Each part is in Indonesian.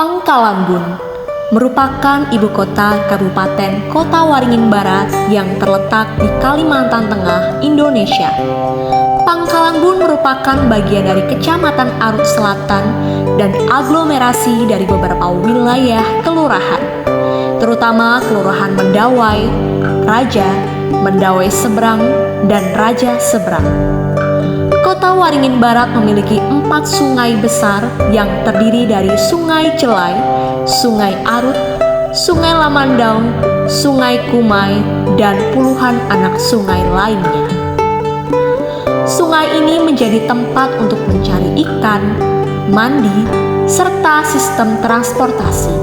Pangkalambun merupakan ibu kota Kabupaten Kota Waringin Barat yang terletak di Kalimantan Tengah, Indonesia. Pangkalambun merupakan bagian dari Kecamatan Arut Selatan dan aglomerasi dari beberapa wilayah kelurahan, terutama Kelurahan Mendawai, Raja, Mendawai Seberang, dan Raja Seberang. Kota Waringin Barat memiliki 4 sungai besar yang terdiri dari Sungai Celai, Sungai Arut, Sungai Lamandau, Sungai Kumai, dan puluhan anak sungai lainnya. Sungai ini menjadi tempat untuk mencari ikan, mandi, serta sistem transportasi.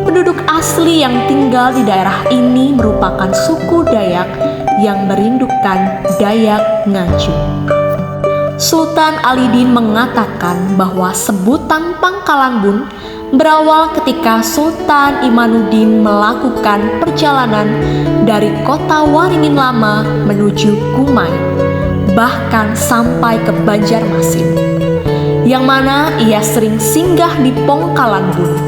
Penduduk asli yang tinggal di daerah ini merupakan suku Dayak yang merindukan Dayak Ngaju. Sultan Alidin mengatakan bahwa sebutan Pangkalambun berawal ketika Sultan Imanuddin melakukan perjalanan dari kota Waringin Lama menuju Kumai, bahkan sampai ke Banjarmasin, yang mana ia sering singgah di Pongkalambun.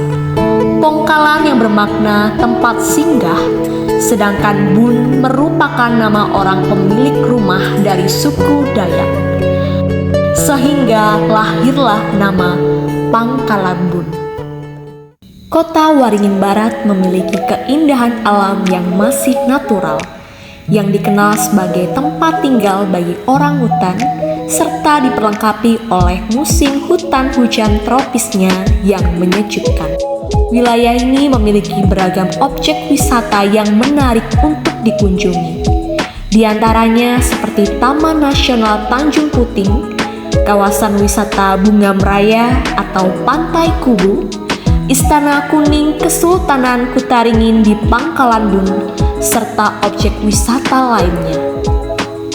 Pongkalan yang bermakna tempat singgah, sedangkan Bun merupakan nama orang pemilik rumah dari suku Dayak. Sehingga lahirlah nama Pangkalambun. Kota Waringin Barat memiliki keindahan alam yang masih natural, yang dikenal sebagai tempat tinggal bagi orang hutan, serta diperlengkapi oleh musim hutan hujan tropisnya yang menyejukkan. Wilayah ini memiliki beragam objek wisata yang menarik untuk dikunjungi. Di antaranya seperti Taman Nasional Tanjung Puting, kawasan wisata Bunga Meraya atau Pantai Kubu, Istana Kuning Kesultanan Kutaringin di Pangkalambun, serta objek wisata lainnya.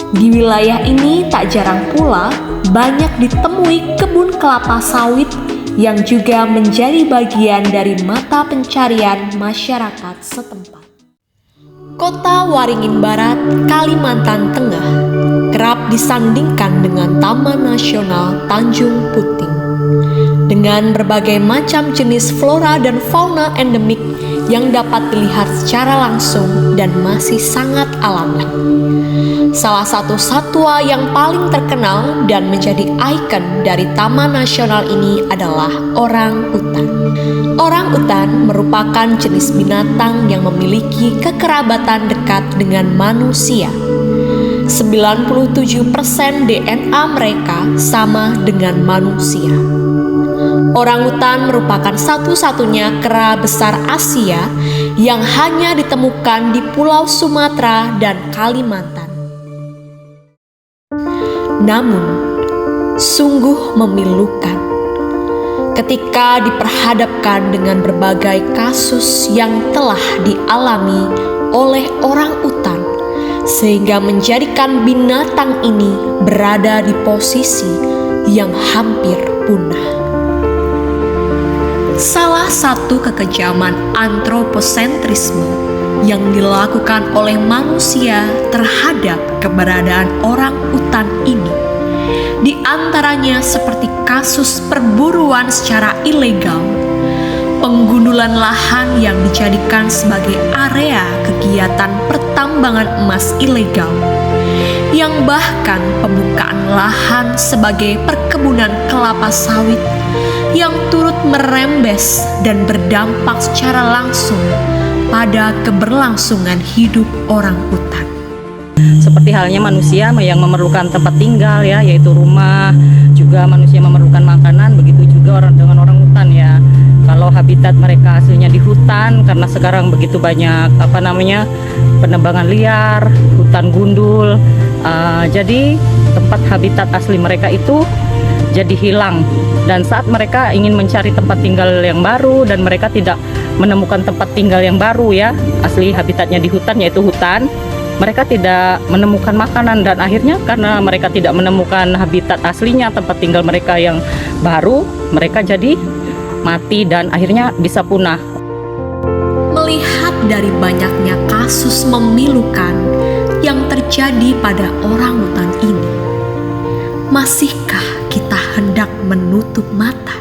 Di wilayah ini tak jarang pula banyak ditemui kebun kelapa sawit yang juga menjadi bagian dari mata pencarian masyarakat setempat. Kota Waringin Barat, Kalimantan Tengah kerap disandingkan dengan Taman Nasional Tanjung Puting dengan berbagai macam jenis flora dan fauna endemik yang dapat dilihat secara langsung dan masih sangat alami. Salah satu satwa yang paling terkenal dan menjadi ikon dari Taman Nasional ini adalah orang utan. Orang utan merupakan jenis binatang yang memiliki kekerabatan dekat dengan manusia. 97% DNA mereka sama dengan manusia. Orangutan merupakan satu-satunya kera besar Asia yang hanya ditemukan di Pulau Sumatera dan Kalimantan. Namun, sungguh memilukan ketika diperhadapkan dengan berbagai kasus yang telah dialami oleh orangutan, sehingga menjadikan binatang ini berada di posisi yang hampir punah. Salah satu kekejaman antroposentrisme yang dilakukan oleh manusia terhadap keberadaan orang utan ini, di antaranya seperti kasus perburuan secara ilegal, penggundulan lahan yang dijadikan sebagai area kegiatan pertambangan emas ilegal, yang bahkan pembukaan lahan sebagai perkebunan kelapa sawit yang turut merembes dan berdampak secara langsung pada keberlangsungan hidup orang utan. Seperti halnya manusia yang memerlukan tempat tinggal ya, yaitu rumah, juga manusia memerlukan makanan, begitu juga dengan orang hutan ya. Kalau habitat mereka aslinya di hutan, karena sekarang begitu banyak penebangan liar, hutan gundul, Jadi tempat habitat asli mereka itu jadi hilang, dan saat mereka ingin mencari tempat tinggal yang baru dan mereka tidak menemukan tempat tinggal yang baru ya, asli habitatnya di hutan yaitu hutan, mereka tidak menemukan makanan, dan akhirnya karena mereka tidak menemukan habitat aslinya, tempat tinggal mereka yang baru, mereka jadi mati dan akhirnya bisa punah. Melihat dari banyaknya kasus memilukan yang terjadi pada orangutan ini, masihkah kita hendak menutup mata?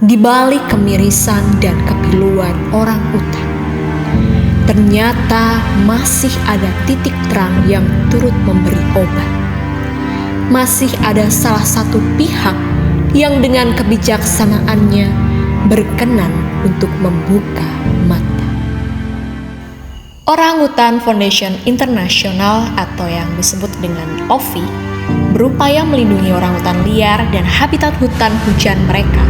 Di balik kemirisan dan kepiluan orangutan, ternyata masih ada titik terang yang turut memberi obat. Masih ada salah satu pihak yang dengan kebijaksanaannya berkenan untuk membuka mata. Orangutan Foundation International atau yang disebut dengan OFI berupaya melindungi orangutan liar dan habitat hutan hujan mereka,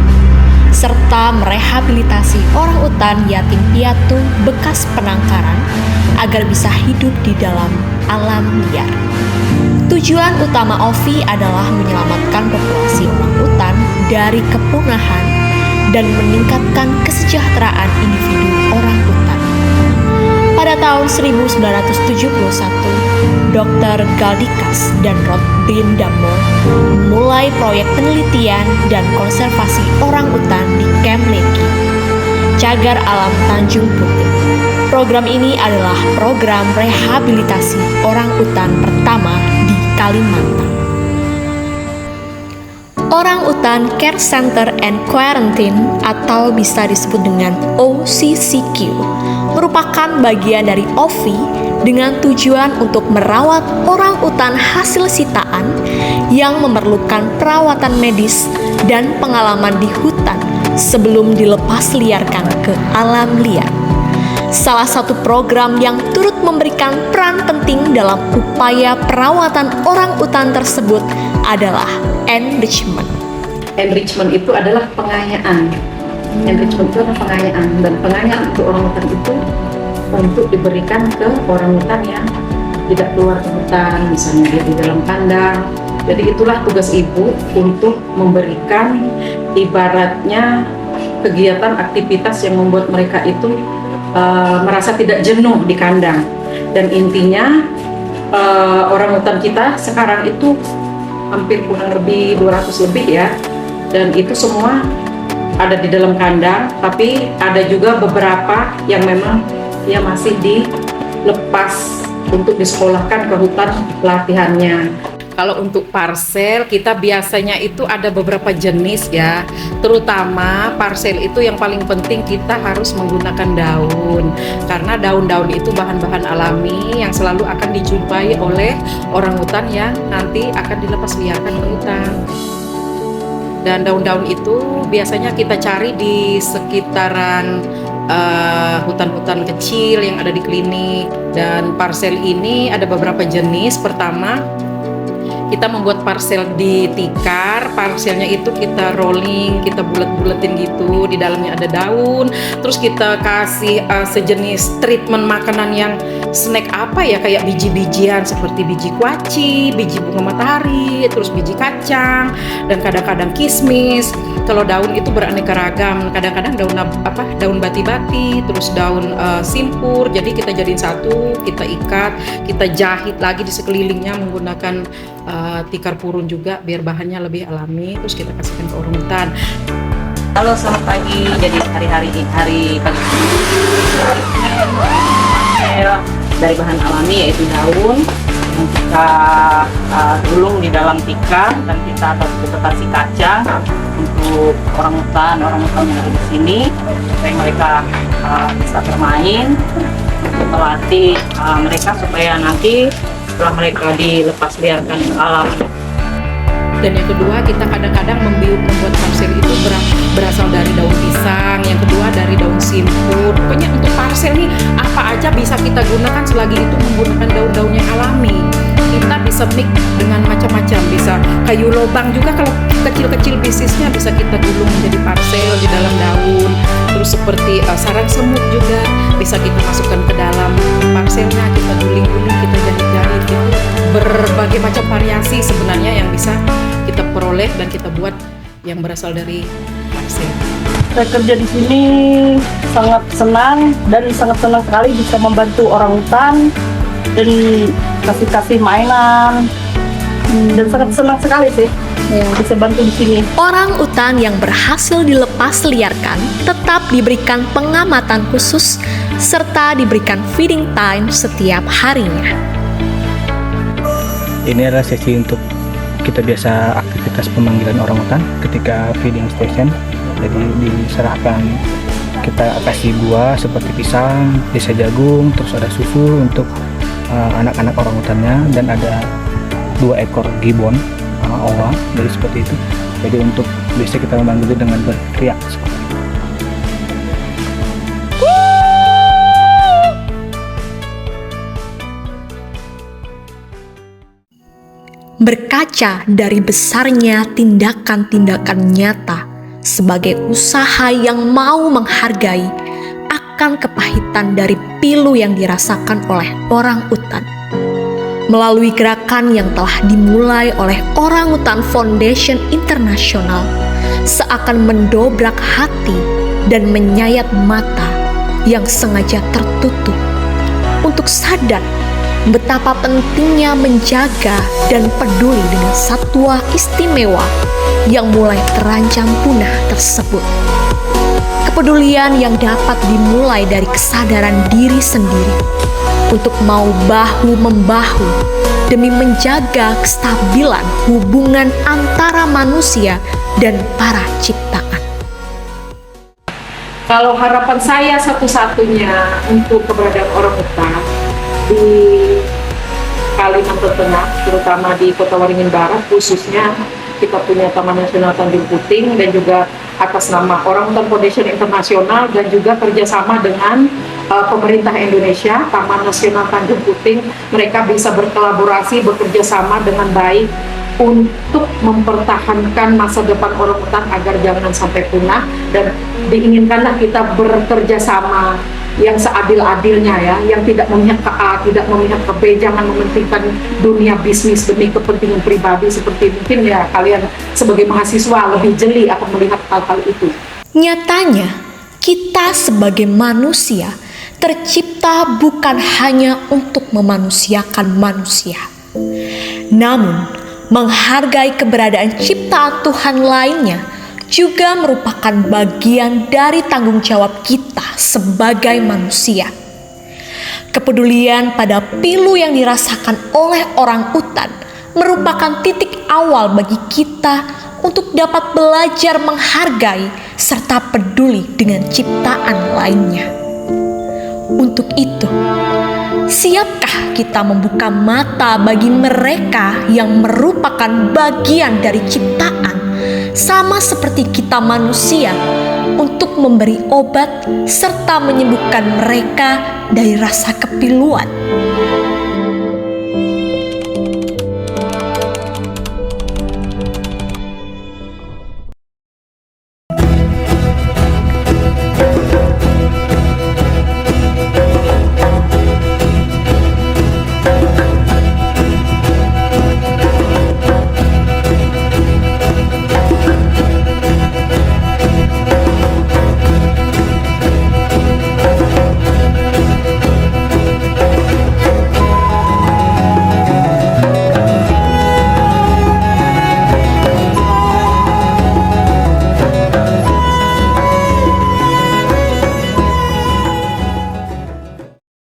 serta merehabilitasi orangutan yatim piatu bekas penangkaran agar bisa hidup di dalam alam liar. Tujuan utama OFI adalah menyelamatkan populasi orangutan dari kepunahan dan meningkatkan kesejahteraan individu orangutan. Pada tahun 1971, Dr. Galdikas dan Rod Brindamore memulai proyek penelitian dan konservasi orangutan di Camp Leakey, Cagar Alam Tanjung Putih. Program ini adalah program rehabilitasi orangutan pertama di Kalimantan. Orangutan Care Center and Quarantine atau bisa disebut dengan OCCQ merupakan bagian dari OFI dengan tujuan untuk merawat orangutan hasil sitaan yang memerlukan perawatan medis dan pengalaman di hutan sebelum dilepas liarkan ke alam liar. Salah satu program yang turut memberikan peran penting dalam upaya perawatan orangutan tersebut adalah enrichment. Enrichment itu adalah pengayaan. Enrichment itu adalah pengayaan, dan pengayaan untuk orangutan itu untuk diberikan ke orangutan yang tidak keluar ke hutan, misalnya dia di dalam kandang. Jadi itulah tugas ibu untuk memberikan ibaratnya kegiatan aktivitas yang membuat mereka itu merasa tidak jenuh di kandang. Dan intinya orangutan kita sekarang itu hampir kurang lebih 200 lebih ya, dan itu semua ada di dalam kandang, tapi ada juga beberapa yang memang ya masih dilepas untuk disekolahkan ke hutan latihannya. Kalau untuk parsel kita biasanya itu ada beberapa jenis ya, terutama parsel itu yang paling penting kita harus menggunakan daun, karena daun-daun itu bahan-bahan alami yang selalu akan dijumpai oleh orangutan yang nanti akan dilepas liarkan ke hutan. Dan daun-daun itu biasanya kita cari di sekitaran hutan-hutan kecil yang ada di klinik. Dan parsel ini ada beberapa jenis. Pertama, kita membuat parsel di tikar. Parselnya itu kita rolling, kita bulet-buletin gitu, di dalamnya ada daun. Terus kita kasih sejenis treatment makanan yang snack apa ya, kayak biji-bijian seperti biji kuaci, biji bunga matahari, terus biji kacang, dan kadang-kadang kismis. Kalau daun itu beraneka ragam, kadang-kadang daun bati-bati, terus daun simpur. Jadi kita jadiin satu, kita ikat, kita jahit lagi di sekelilingnya menggunakan tikar purun juga biar bahannya lebih alami. Terus kita kasihkan ke orangutan. Halo, selamat pagi. Jadi hari pagi dari bahan alami yaitu daun yang kita gulung di dalam tikar, dan kita kasih kacang untuk orangutan yang ada di sini supaya mereka bisa bermain, untuk melatih mereka supaya nanti setelah mereka dilepas liarkan ke alam. Dan yang kedua, kita kadang-kadang membuat parsel itu berasal dari daun pisang, yang kedua dari daun simpur. Pokoknya untuk parsel nih apa aja bisa kita gunakan selagi itu menggunakan daun-daun yang alami. Kita bisa mix dengan macam-macam, bisa kayu lobang juga, kalau kecil-kecil bisnisnya bisa kita gulung menjadi parsel di dalam daun. Terus seperti sarang semut juga bisa kita masukkan ke dalam parselnya, kita guling-guling, kita jahit-jahit gitu. peroleh dan kita buat yang berasal dari pasir. Saya kerja di sini sangat senang dan sangat senang sekali bisa membantu orang hutan dan kasih mainan, dan sangat senang sekali sih yang bisa bantu di sini. Orang utan yang berhasil dilepas liarkan tetap diberikan pengamatan khusus serta diberikan feeding time setiap harinya. Ini adalah sesi untuk kita biasa aktivitas pemanggilan orang hutan ketika feeding station. Jadi diserahkan, kita kasih buah seperti pisang, desa jagung, terus ada susu untuk anak-anak orang hutannya, dan ada 2 ekor gibbon owa, jadi seperti itu. Jadi untuk biasa kita memanggil dengan berteriak seperti itu. Berkaca dari besarnya tindakan-tindakan nyata sebagai usaha yang mau menghargai akan kepahitan dari pilu yang dirasakan oleh orang utan. Melalui gerakan yang telah dimulai oleh Orangutan Foundation International, seakan mendobrak hati dan menyayat mata yang sengaja tertutup untuk sadar betapa pentingnya menjaga dan peduli dengan satwa istimewa yang mulai terancam punah tersebut. Kepedulian yang dapat dimulai dari kesadaran diri sendiri untuk mau bahu-membahu demi menjaga kestabilan hubungan antara manusia dan para ciptaan. Kalau harapan saya satu-satunya untuk keberadaan orang hutan di Kalimantan Tengah, terutama di Kota Waringin Barat, khususnya kita punya Taman Nasional Tanjung Puting, dan juga atas nama Orangutan Foundation Internasional dan juga kerjasama dengan pemerintah Indonesia, Taman Nasional Tanjung Puting, mereka bisa berkolaborasi, bekerja sama dengan baik untuk mempertahankan masa depan orang hutan agar jangan sampai punah, dan diinginkanlah kita bekerja sama yang seadil-adilnya ya, yang tidak memihak ke A, tidak memihak ke B, jangan mementingkan dunia bisnis demi kepentingan pribadi seperti mungkin ya kalian sebagai mahasiswa lebih jeli akan melihat hal-hal itu. Nyatanya, kita sebagai manusia tercipta bukan hanya untuk memanusiakan manusia, namun menghargai keberadaan ciptaan Tuhan lainnya juga merupakan bagian dari tanggung jawab kita sebagai manusia. Kepedulian pada pilu yang dirasakan oleh orang utan merupakan titik awal bagi kita untuk dapat belajar menghargai serta peduli dengan ciptaan lainnya. Untuk itu, siapkah kita membuka mata bagi mereka yang merupakan bagian dari ciptaan, sama seperti kita manusia, untuk memberi obat serta menyembuhkan mereka dari rasa kepiluan?